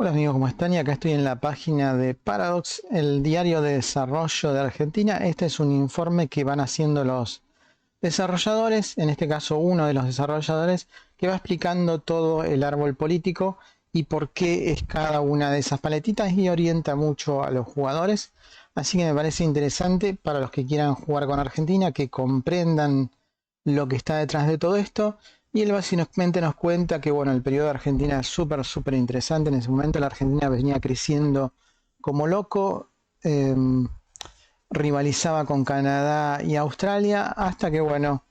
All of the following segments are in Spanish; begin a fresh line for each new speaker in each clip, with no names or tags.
Hola amigos, ¿cómo están? Y acá estoy en la página de Paradox, el diario de desarrollo de Argentina. Este es un informe que van haciendo los desarrolladores, en este caso uno de los desarrolladores, que va explicando todo el árbol político y por qué es cada una de esas paletitas y orienta mucho a los jugadores. Así que me parece interesante para los que quieran jugar con Argentina, que comprendan lo que está detrás de todo esto. Y él básicamente nos cuenta que bueno, el periodo de Argentina es súper interesante. En ese momento la Argentina venía creciendo como loco, eh, rivalizaba con Canadá y Australia, hasta que bueno,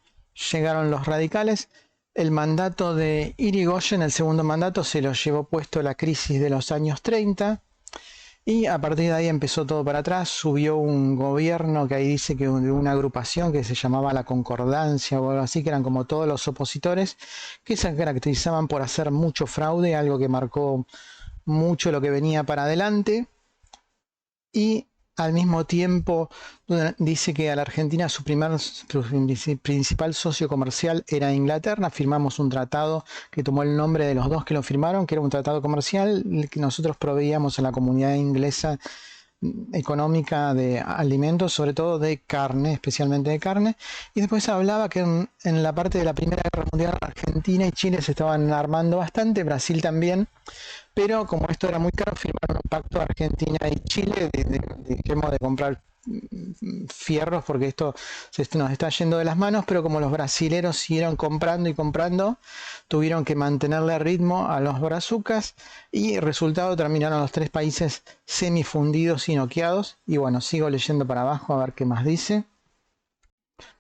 llegaron los radicales. El mandato de Irigoyen, el segundo mandato, se lo llevó puesto la crisis de los años 30. Y a partir de ahí empezó todo para atrás, subió un gobierno que ahí dice que de una agrupación que se llamaba la Concordancia o algo así, que eran como todos los opositores, que se caracterizaban por hacer mucho fraude, algo que marcó mucho lo que venía para adelante. Y al mismo tiempo dice que a la Argentina su principal socio comercial era Inglaterra. Firmamos un tratado que tomó el nombre de los dos que lo firmaron, que era un tratado comercial que nosotros proveíamos a la comunidad inglesa económica de alimentos, sobre todo de carne, especialmente de carne. Y después hablaba que en la parte de la Primera Guerra Mundial Argentina y Chile se estaban armando bastante, Brasil también, pero como esto era muy caro, firmaron un pacto Argentina y Chile dejemos de comprar fierros porque esto nos está yendo de las manos, pero como los brasileros siguieron comprando y comprando, tuvieron que mantenerle ritmo a los brazucas y resultado terminaron los tres países semifundidos y noqueados. Y bueno, sigo leyendo para abajo a ver qué más dice.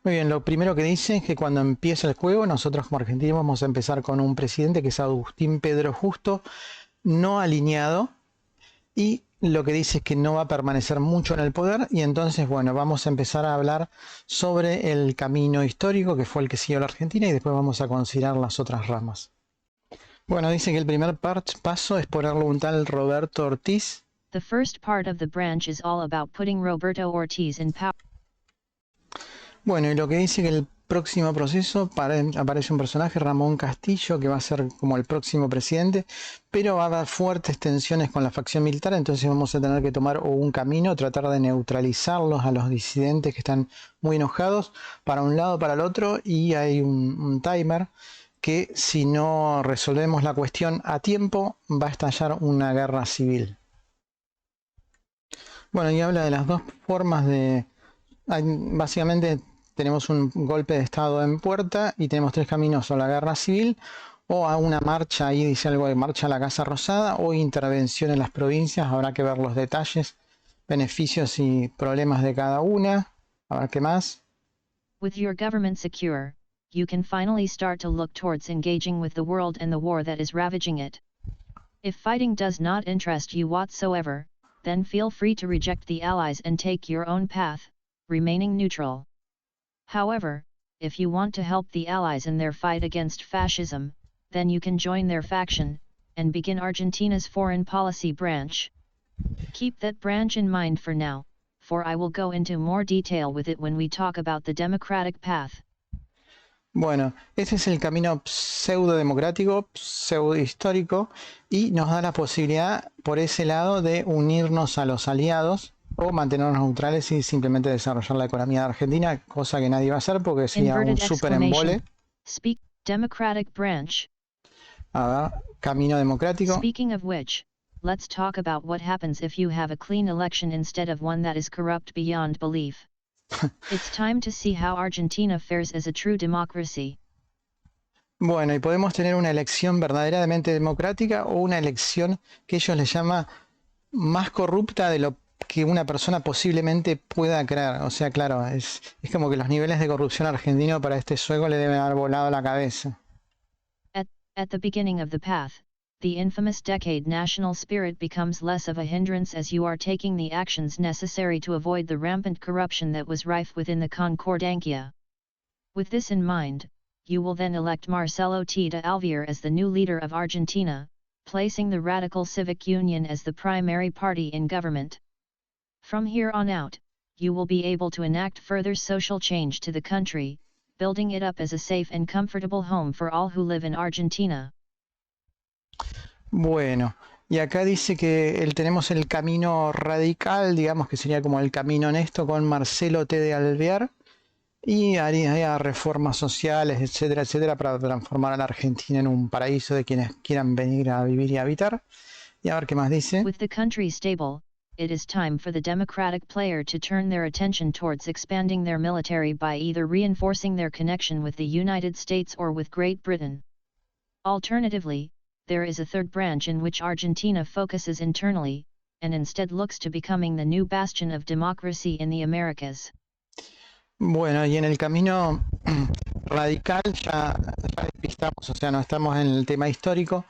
Muy bien, lo primero que dice es que cuando empieza el juego, nosotros como argentinos vamos a empezar con un presidente que es Agustín Pedro Justo, no alineado, y lo que dice es que no va a permanecer mucho en el poder. Y entonces, bueno, vamos a empezar a hablar sobre el camino histórico que fue el que siguió la Argentina y después vamos a considerar las otras ramas. Bueno, dice que el primer paso es ponerle un tal Roberto Ortiz.
The first part of the branch is all about putting Roberto Ortiz in power.
Bueno, y lo que dice que el próximo proceso aparece un personaje, Ramón Castillo, que va a ser como el próximo presidente, pero va a haber fuertes tensiones con la facción militar, entonces vamos a tener que tomar un camino, tratar de neutralizarlos a los disidentes que están muy enojados, para un lado, para el otro, y hay un timer que si no resolvemos la cuestión a tiempo, va a estallar una guerra civil. Bueno, y habla de las dos formas de... Básicamente tenemos un golpe de estado en puerta y tenemos tres caminos: o la guerra civil, o a una marcha, ahí dice algo de marcha a la Casa Rosada, o intervención en las provincias. Habrá que ver los detalles, beneficios y problemas de cada una. A ver qué más.
With your government secure, you can finally start to look towards engaging with the world and the war that is ravaging it. If fighting does not interest you whatsoever, then feel free to reject the Allies and take your own path, remaining neutral. However, if you want to help the Allies in their fight against fascism, then you can join their faction, and begin Argentina's foreign policy branch. Keep that branch in mind for now, for I will go into more detail with it when we talk about the democratic path.
Bueno, ese es el camino pseudo-democrático, pseudo-histórico, y nos da la posibilidad por ese lado de unirnos a los aliados o mantenernos neutrales y simplemente desarrollar la economía de Argentina, cosa que nadie va a hacer porque sería un super embole.
Speak democratic branch.
A ver, camino democrático.
Speaking of which, let's talk about what happens if you have a clean election instead of one that is corrupt beyond belief. It's time to see how Argentina fares as a true democracy.
Bueno, y podemos tener una elección verdaderamente democrática o una elección que ellos les llaman más corrupta de lo que una persona posiblemente pueda creer. O sea, claro, es como que los niveles de corrupción argentino para este sueco le deben haber volado la cabeza.
At the beginning of the path, the infamous decade national spirit becomes less of a hindrance as you are taking the actions necessary to avoid the rampant corruption that was rife within the Concordancia. With this in mind, you will then elect Marcelo T. de Alvear as the new leader of Argentina, placing the Radical Civic Union as the primary party in government. From here on out, you will be able to enact further social change to the country, building it up as a safe and comfortable home for all who live in Argentina.
Bueno, Y acá dice que tenemos el camino radical, digamos que sería como el camino honesto con Marcelo T. de Alvear, y haría reformas sociales, etcétera, etcétera, para transformar a la Argentina en un paraíso de quienes quieran venir a vivir y habitar. Y a ver qué más dice.
With the country stable, it is time for the democratic player to turn their attention towards expanding their military by either reinforcing their connection with the United States or with Great Britain. Alternatively, there is a third branch in which Argentina focuses internally, and instead looks to becoming the new bastion of democracy in the Americas.
Bueno, y en el camino radical ya despistamos, o sea, no estamos en el tema histórico.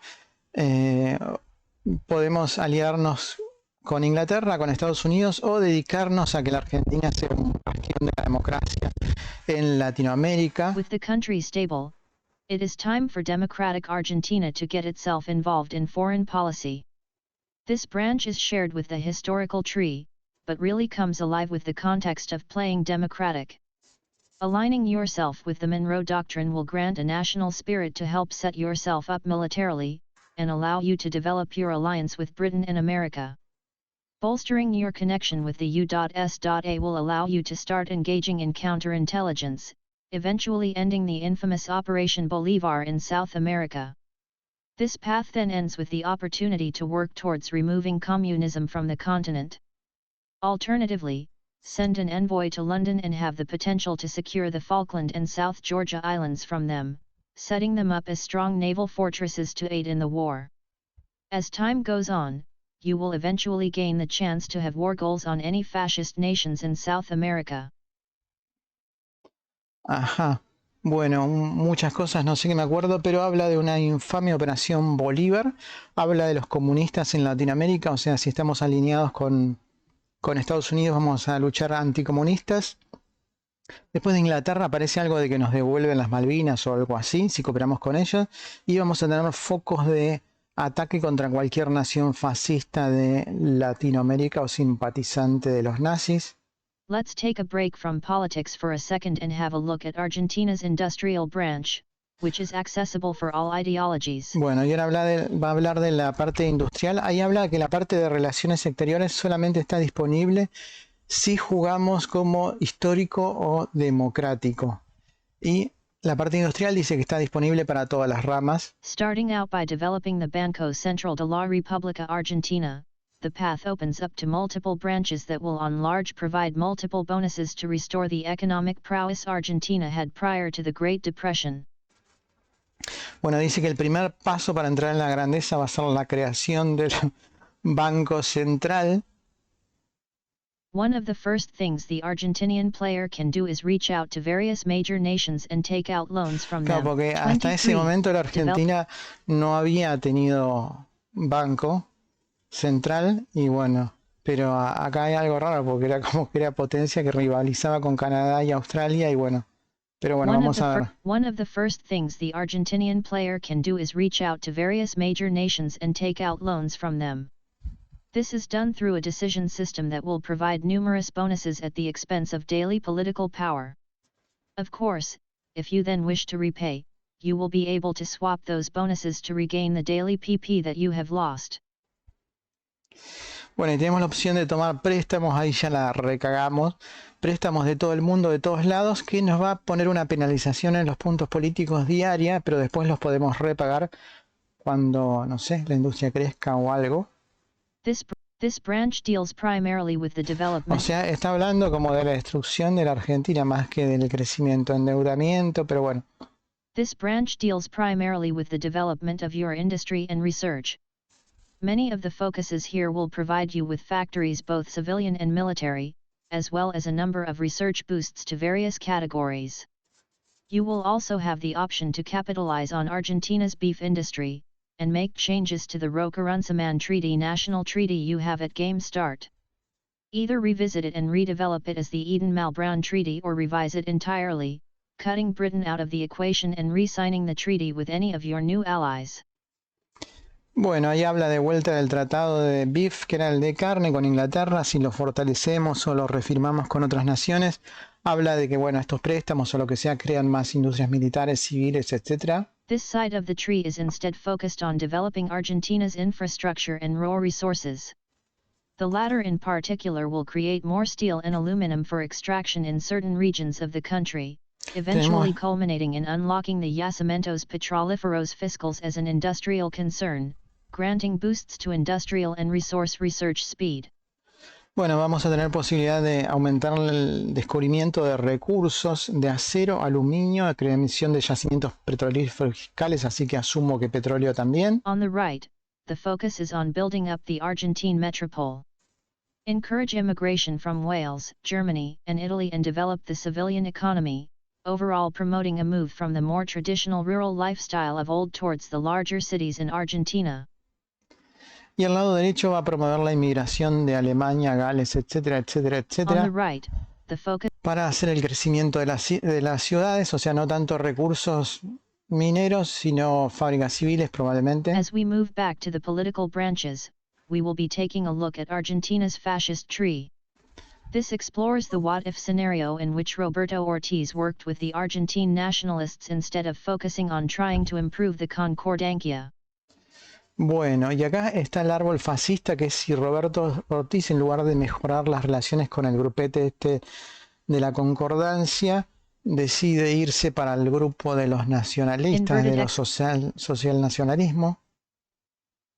Podemos aliarnos con Inglaterra, con Estados Unidos, o dedicarnos a que la Argentina sea un bastión de la democracia en Latinoamérica.
With the country stable, it is time for democratic Argentina to get itself involved in foreign policy. This branch is shared with the historical tree, but really comes alive with the context of playing democratic. Aligning yourself with the Monroe Doctrine will grant a national spirit to help set yourself up militarily, and allow you to develop your alliance with Britain and America. Bolstering your connection with the U.S.A will allow you to start engaging in counterintelligence, eventually ending the infamous Operation Bolivar in South America. This path then ends with the opportunity to work towards removing communism from the continent. Alternatively, send an envoy to London and have the potential to secure the Falkland and South Georgia Islands from them, setting them up as strong naval fortresses to aid in the war. As time goes on, you will eventually gain the chance to have war goals on any fascist nations in South America.
Ajá. Bueno, muchas cosas, no sé qué me acuerdo, pero habla de una infame operación Bolívar, habla de los comunistas en Latinoamérica, o sea, si estamos alineados con Estados Unidos vamos a luchar anticomunistas. Después de Inglaterra aparece algo de que nos devuelven las Malvinas o algo así, si cooperamos con ellos, y vamos a tener focos de ataque contra cualquier nación fascista de Latinoamérica o simpatizante de los nazis.
Let's take a break from politics for a second and have a look at Argentina's industrial branch, which is accessible for all ideologies.
Bueno, y ahora va a hablar de la parte industrial. Ahí habla que la parte de relaciones exteriores solamente está disponible si jugamos como histórico o democrático. Y la parte industrial dice que está disponible para todas las ramas.
Starting out by developing the Banco Central de la República Argentina, the path opens up to multiple branches that will on large provide multiple bonuses to restore the economic prowess Argentina had prior to the Great Depression.
Bueno, dice que el primer paso para entrar en la grandeza va a ser la creación del Banco Central.
One of the first things the Argentinian player can do is reach out to various major nations and take out loans from
Claro,
them.
porque hasta ese momento la Argentina no había tenido banco central y bueno, pero acá hay algo raro porque era como que era potencia que rivalizaba con Canadá y Australia y bueno, pero bueno, vamos a ver.
One of the first things the Argentinian player can do is reach out to various major nations and take out loans from them. This is done through a decision system that will provide numerous bonuses at the expense of daily political power. Of course, if you then wish to repay, you will be able to swap those bonuses to regain the daily PP that you have lost.
Bueno, y tenemos la opción de tomar préstamos, ahí ya la recagamos, préstamos de todo el mundo, de todos lados, que nos va a poner una penalización en los puntos políticos diaria, pero después los podemos repagar cuando, no sé, la industria crezca o algo.
This branch deals primarily with the development.
O sea, está hablando como de la destrucción de la Argentina más que del crecimiento, endeudamiento, pero bueno.
This branch deals primarily with the development of your industry and research. Many of the focuses here will provide you with factories both civilian and military, as well as a number of research boosts to various categories. You will also have the option to capitalize on Argentina's beef industry, and make changes to the Roca-Runciman Treaty national treaty you have at game start. Either revisit it and redevelop it as the Eden-Malbrán Treaty or revise it entirely, cutting Britain out of the equation and re-signing the treaty with any of your new allies.
Bueno, ahí habla de vuelta del tratado de beef, que era el de carne con Inglaterra, si lo fortalecemos o lo refirmamos con otras naciones. Habla de que, bueno, estos préstamos o lo que sea crean más industrias militares, civiles, etc.
This side of the tree is instead focused on developing Argentina's infrastructure and raw resources. The latter in particular will create more steel and aluminum for extraction in certain regions of the country, eventually culminating in unlocking the yacimientos petrolíferos fiscales as an industrial concern, granting boosts to industrial and resource research speed.
Bueno, vamos a tener posibilidad de aumentar el descubrimiento de recursos de acero, aluminio, creación de yacimientos petrolíferos fiscales, así que asumo que petróleo también.
On the right, the focus is on building up the Argentine metropole. Encourage immigration from Wales, Germany, and Italy and develop the civilian economy, overall promoting a move from the more traditional rural lifestyle of old towards the larger cities in Argentina.
Y al lado derecho va a promover la inmigración de Alemania, Gales, etcétera, etcétera, etcétera,
Right,
para hacer el crecimiento de las ciudades, o sea, no tanto recursos mineros, sino fábricas civiles probablemente.
As we move back to the political branches, we will be taking a look at Argentina's fascist tree. This explores the what-if scenario in which Roberto Ortiz worked with the Argentine nationalists instead of focusing on trying to improve the concordancia.
Bueno, y acá está el árbol fascista, que es si Roberto Ortiz, en lugar de mejorar las relaciones con el grupete este de la concordancia, decide irse para el grupo de los nacionalistas, de los social nacionalismo.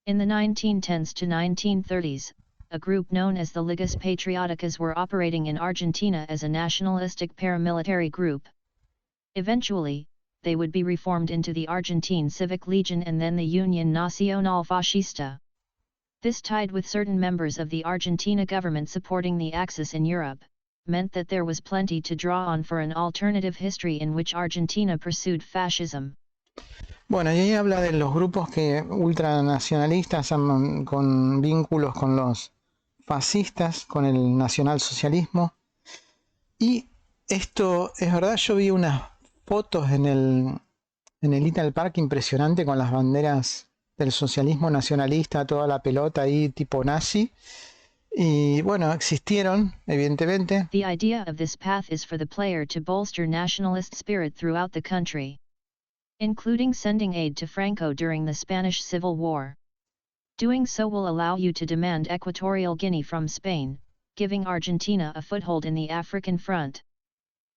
In the 1910s to 1930s, a group known as the Ligas Patrióticas were operating in Argentina as a nationalistic paramilitary group. Eventually, they would be reformed into the Argentine Civic Legion and then the Unión Nacional Fascista. This, tied with certain members of the Argentina government supporting the Axis in Europe, meant that there was plenty to draw on for an alternative history in which Argentina pursued fascism.
Bueno, y ahí habla de los grupos que ultranacionalistas con vínculos con los fascistas, con el nacionalsocialismo. Y esto es verdad, yo vi unas fotos en el Little Park impresionante con las banderas del socialismo nacionalista, toda la pelota ahí tipo nazi. Y bueno, existieron, evidentemente.
The idea of this path is for the player to bolster nationalist spirit throughout the country, including sending aid to Franco during the Spanish Civil War. Doing so will allow you to demand Equatorial Guinea from Spain, giving Argentina a foothold in the African front.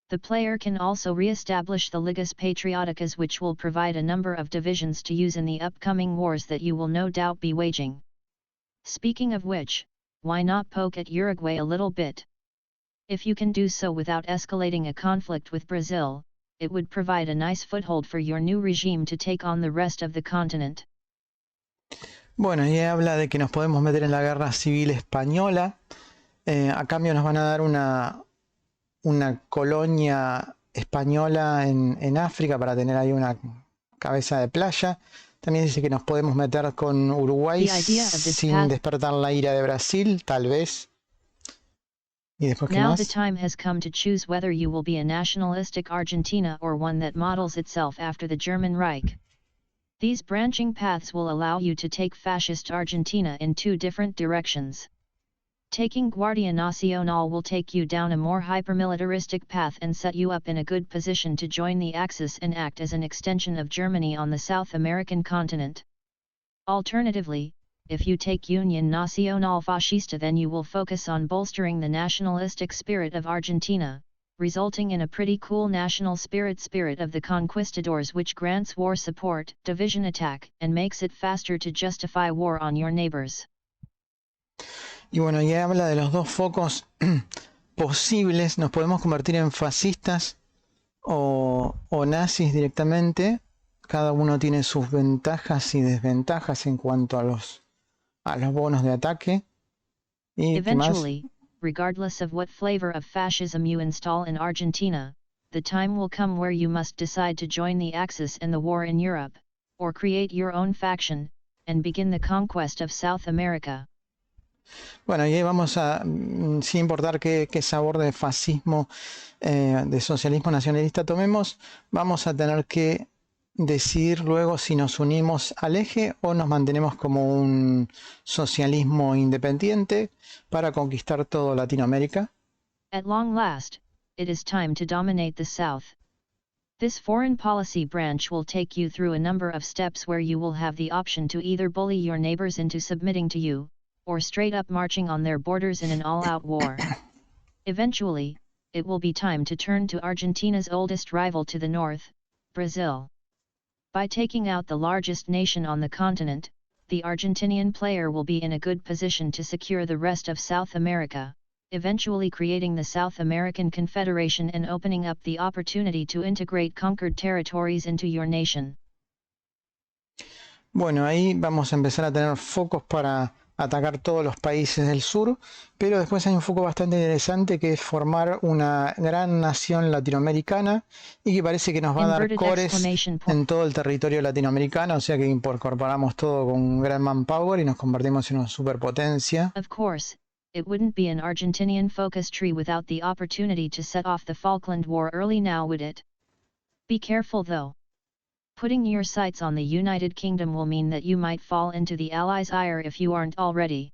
The player can also re-establish the Ligas Patrióticas, which will provide a number of divisions to use in the upcoming wars that you will no doubt be waging. Speaking of which, why not poke at Uruguay a little bit? If you can do so without escalating a conflict with Brazil, it would provide a nice foothold for your new regime to take on the rest of the continent.
Bueno, y habla de que nos podemos meter en la guerra civil española. A cambio nos van a dar una colonia española en África para tener ahí una cabeza de playa. También dice que nos podemos meter con Uruguay sin despertar la ira de Brasil, tal vez. ¿Y después qué
Now
más?
the time has come to choose whether you will be a nationalistic Argentina or one that models itself after the German Reich. These branching paths will allow you to take fascist Argentina in two different directions. Taking Guardia Nacional will take you down a more hypermilitaristic path and set you up in a good position to join the Axis and act as an extension of Germany on the South American continent. Alternatively, if you take Unión Nacional Fascista, then you will focus on bolstering the nationalistic spirit of Argentina, resulting in a pretty cool national spirit of the conquistadors, which grants war support, division attack, and makes it faster to justify war on your neighbors.
Y bueno, ya habla de los dos focos posibles. Nos podemos convertir en fascistas o nazis directamente. Cada uno tiene sus ventajas y desventajas en cuanto a los bonos de ataque. ¿Y
eventually, regardless of what flavor of fascism you install in Argentina, the time will come where you must decide to join the Axis and the war in Europe, or create your own faction, and begin the conquest of South America.
Bueno, y ahí vamos a, sin importar qué sabor de fascismo, de socialismo nacionalista tomemos, vamos a tener que decidir luego si nos unimos al eje o nos mantenemos como un socialismo independiente para conquistar todo Latinoamérica.
At long last, it is time to dominate the South. This foreign policy branch will take you through a number of steps where you will have the option to either bully your neighbors into submitting to you, or straight up marching on their borders in an all-out war. Eventually, it will be time to turn to Argentina's oldest rival to the north, Brazil. By taking out the largest nation on the continent, the Argentinian player will be in a good position to secure the rest of South America, eventually creating the South American Confederation and opening up the opportunity to integrate conquered territories into your nation.
Bueno, ahí vamos a empezar a tener focos para atacar todos los países del sur, pero después hay un foco bastante interesante que es formar una gran nación latinoamericana y que parece que nos va a dar cores en todo el territorio latinoamericano, o sea que incorporamos todo con un gran manpower y nos convertimos en una superpotencia.
Of course, it wouldn't be an Argentinian focus tree without the opportunity to set off the Falkland War early now, would it? Be careful though. Putting your sights on the United Kingdom will mean that you might fall into the Allies' ire if you aren't already.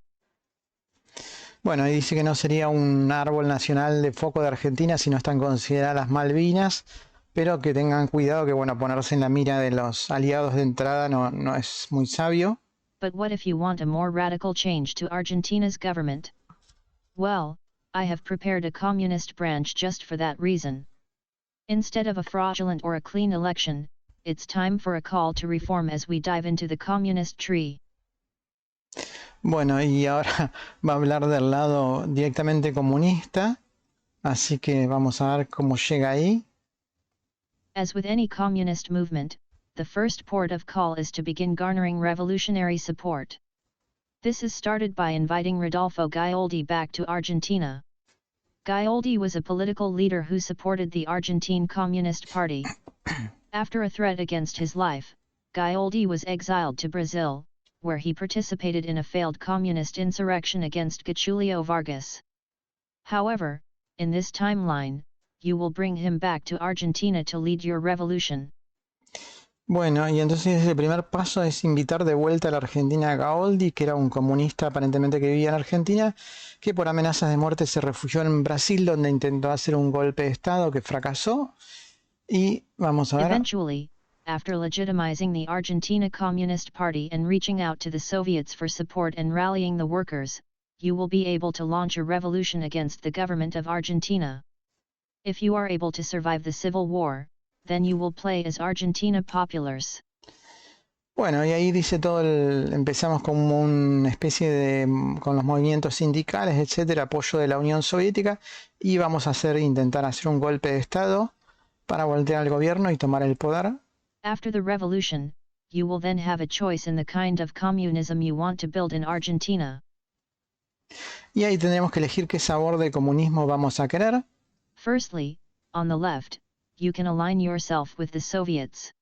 Bueno, y dice que no sería un árbol nacional de foco de Argentina si no están consideradas las Malvinas, pero que tengan cuidado que, bueno, ponerse en la mira de los aliados de entrada no es muy sabio.
But what if you want a more radical change to Argentina's government? Well, I have prepared a communist branch just for that reason. Instead of a fraudulent or a clean election, it's time for a call to reform as we dive into the communist tree.
Bueno, y ahora va a hablar del lado directamente comunista, así que vamos a ver cómo llega ahí.
As with any communist movement, the first port of call is to begin garnering revolutionary support. This is started by inviting Rodolfo Gaioldi back to Argentina. Gaioldi was a political leader who supported the Argentine Communist Party. After a threat against his life, Gaioldi was exiled to Brazil, where he participated in a failed communist insurrection against Getulio Vargas. However, in this timeline, you will bring him back to Argentina to lead your revolution.
Bueno, y entonces el primer paso es invitar de vuelta a la Argentina a Gaioldi, que era un comunista aparentemente que vivía en Argentina, que por amenazas de muerte se refugió en Brasil, donde intentó hacer un golpe de Estado que fracasó. Y vamos a ver.
Eventually, after legitimizing the Argentina Communist Party and reaching out to the Soviets for support and rallying the workers, you will be able to launch a revolution against the government of Argentina. If you are able to survive the civil war, then you will play as Argentina Populars.
Bueno, y ahí dice empezamos como una especie de, con los movimientos sindicales, etcétera, apoyo de la Unión Soviética, y vamos a intentar hacer un golpe de Estado para voltear al gobierno y tomar el poder.
After the revolution, you will then have a choice in the kind of communism you want to build in Argentina.
Y ahí tendremos que elegir qué sabor de comunismo vamos a querer.
Firstly, on the left, you can align yourself with the Soviets.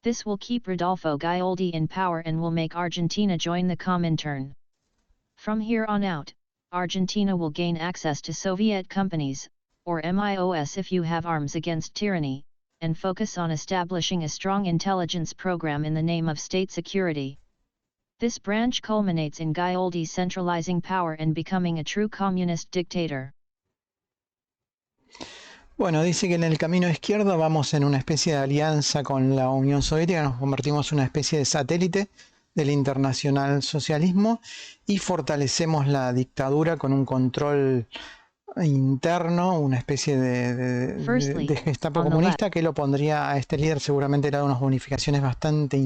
This will keep Rodolfo Gaioldi in power and will make Argentina join the Comintern. From here on out, Argentina will gain access to Soviet companies, or MIOS if you have arms against tyranny, and focus on establishing a strong intelligence program in the name of state security. This branch culminates in Gaioldi centralizing power and becoming a true communist dictator.
Bueno, dice que en el camino izquierdo vamos en una especie de alianza con la Unión Soviética, nos convertimos en una especie de satélite del internacional socialismo y fortalecemos la dictadura con un control interno, una especie de gestapo comunista que lo pondría a este líder, seguramente le da unas bonificaciones bastante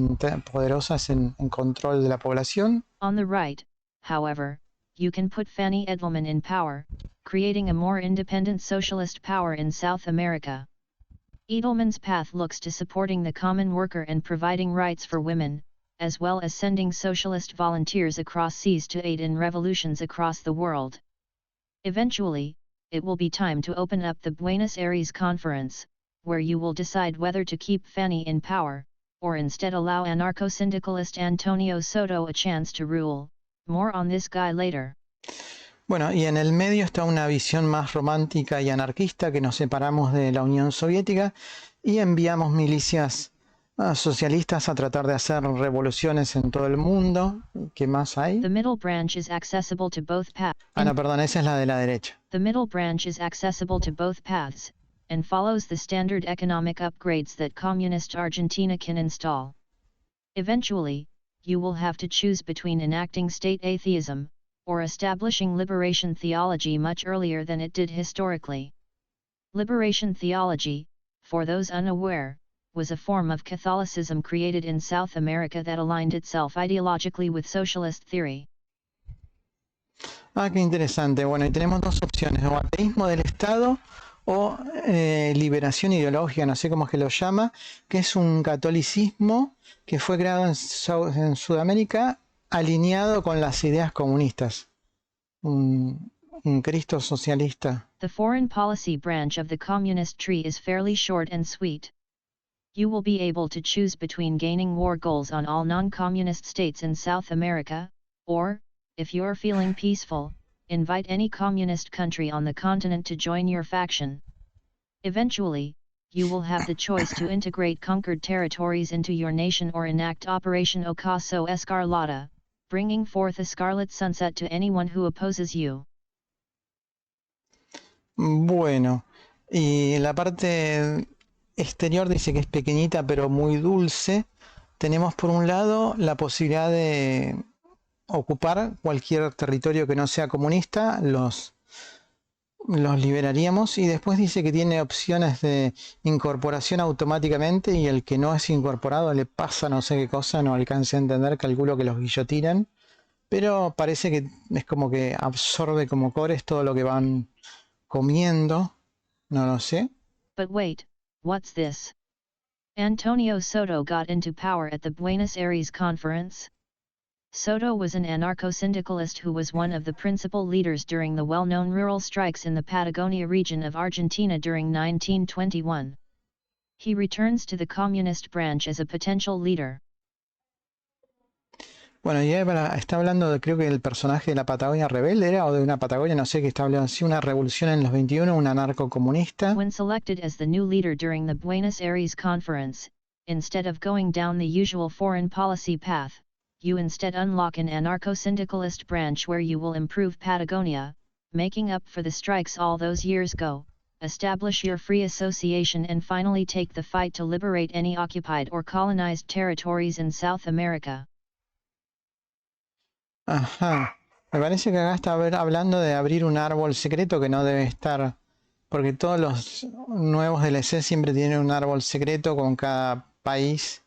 poderosas en control de la población.
On the right, however, you can put Fanny Edelman in power, creating a more independent socialist power in South America. Edelman's path looks to supporting the common worker and providing rights for women, as well as sending socialist volunteers across seas to aid in revolutions across the world. Eventually, it will be time to open up the Buenos Aires Conference, where you will decide whether to keep Fanny in power, or instead allow anarcho-syndicalist Antonio Soto a chance to rule. More on this guy later.
Bueno, y en el medio está una visión más romántica y anarquista, que nos separamos de la Unión Soviética y enviamos milicias socialistas a tratar de hacer revoluciones en todo el mundo. ¿Qué más hay?
The middle branch is accessible to both paths.
No, perdón, esa es la de la derecha.
The middle branch is accessible to both paths, and follows the standard economic upgrades that communist Argentina can install. Eventually, you will have to choose between enacting state atheism, or establishing liberation theology much earlier than it did historically. Liberation theology, for those unaware, was a form of Catholicism created in South America that aligned itself ideologically with socialist theory.
Ah, qué interesante. Bueno, y tenemos dos opciones, o ateísmo del Estado o liberación ideológica, no sé cómo es que lo llama, que es un catolicismo que fue creado en Sudamérica alineado con las ideas comunistas. Un Cristo socialista.
The foreign policy branch of the communist tree is fairly short and sweet. You will be able to choose between gaining war goals on all non-communist states in South America, or, if you're feeling peaceful, invite any communist country on the continent to join your faction. Eventually, you will have the choice to integrate conquered territories into your nation or enact Operation Ocaso Escarlata, bringing forth a scarlet sunset to anyone who opposes you.
Bueno, y la parte exterior dice que es pequeñita pero muy dulce. Tenemos por un lado la posibilidad de ocupar cualquier territorio que no sea comunista, los liberaríamos, y después dice que tiene opciones de incorporación automáticamente, y el que no es incorporado le pasa no sé qué cosa, no alcance a entender, calculo que los guillotinan, pero parece que es como que absorbe como cores todo lo que van comiendo, no lo sé.
But wait, what's this? Antonio Soto got into power at the Buenos Aires conference? Soto was an anarcho-syndicalist who was one of the principal leaders during the well-known rural strikes in the Patagonia region of Argentina during 1921. He returns to the communist branch as a potential leader.
Bueno, y está hablando de, creo que el personaje de la Patagonia rebelde era, o de una Patagonia, no sé, que está hablando así, una revolución en los 21, un anarco-comunista.
When selected as the new leader during the Buenos Aires conference, instead of going down the usual foreign policy path, you instead unlock an anarcho-syndicalist branch where you will improve Patagonia, making up for the strikes all those years ago, establish your free association and finally take the fight to liberate any occupied or colonized territories in South America.
Ajá, me parece que acá está hablando de abrir un árbol secreto que no debe estar, porque todos los nuevos DLC siempre tienen un árbol secreto con cada país.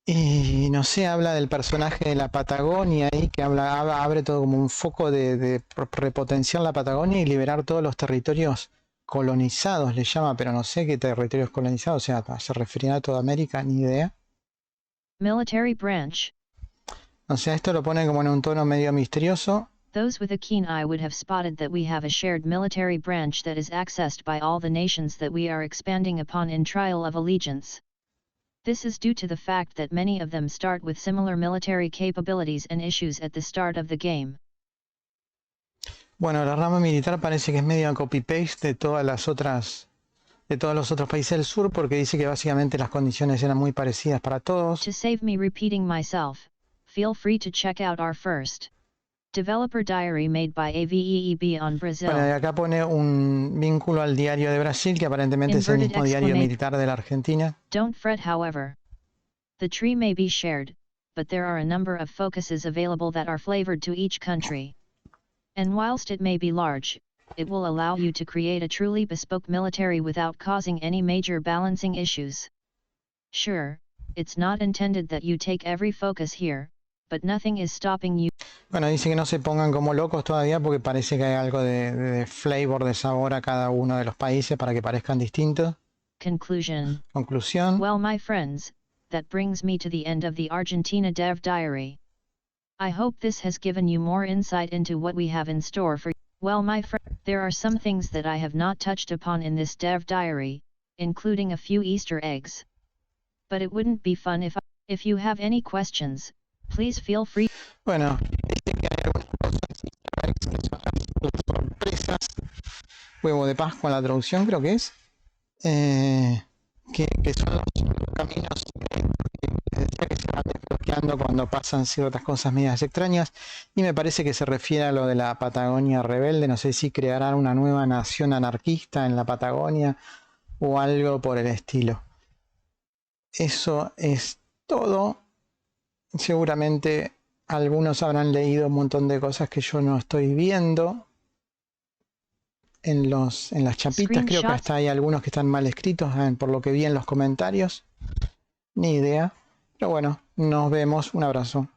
Y no sé, habla del personaje de la Patagonia ahí, que abre todo como un foco de repotenciar la Patagonia y liberar todos los territorios colonizados, le llama, pero no sé qué territorios colonizados, o sea, se referirá a toda América, ni idea.
Military branch.
O sea, esto lo pone como en un tono medio misterioso.
Those with a keen eye would have spotted that we have a shared military branch that is accessed by all the nations that we are expanding upon in Trial of Allegiance. This is due to the fact that many of them start with similar military capabilities and issues at the start of the game.
Bueno, la rama militar parece que es medio copy-paste de todos los otros países del sur, porque dice que básicamente las condiciones eran muy parecidas para todos.
To save me repeating myself, feel free to check out our first developer diary made by AVEEB on Brazil.
Bueno, y acá pone un vínculo al diario de Brasil, que aparentemente es el mismo diario militar de la Argentina.
Don't fret, however. The tree may be shared, but there are a number of focuses available that are flavored to each country. And whilst it may be large, it will allow you to create a truly bespoke military without causing any major balancing issues. Sure, it's not intended that you take every focus here, but nothing is stopping you.
Bueno, dice que no se pongan como locos todavía, porque parece que hay algo de flavor, de sabor a cada uno de los países para que parezcan distintos. Conclusión.
Well, my friends, that brings me to the end of the Argentina Dev Diary. I hope this has given you more insight into what we have in store for you. Well, my friend, there are some things that I have not touched upon in this Dev Diary, including a few Easter eggs. But it wouldn't be fun if you have any questions, please feel free.
Bueno, dice que hay algunas cosas que son las sorpresas. Huevo de Pascua en la traducción, creo que es. Que son los caminos que decía que se van desbloqueando hablando cuando pasan ciertas cosas medias extrañas, y me parece que se refiere a lo de la Patagonia rebelde. No sé si crearán una nueva nación anarquista en la Patagonia o algo por el estilo. Eso es todo. Seguramente algunos habrán leído un montón de cosas que yo no estoy viendo en las chapitas. Creo que hasta hay algunos que están mal escritos, por lo que vi en los comentarios. Ni idea. Pero bueno, nos vemos. Un abrazo.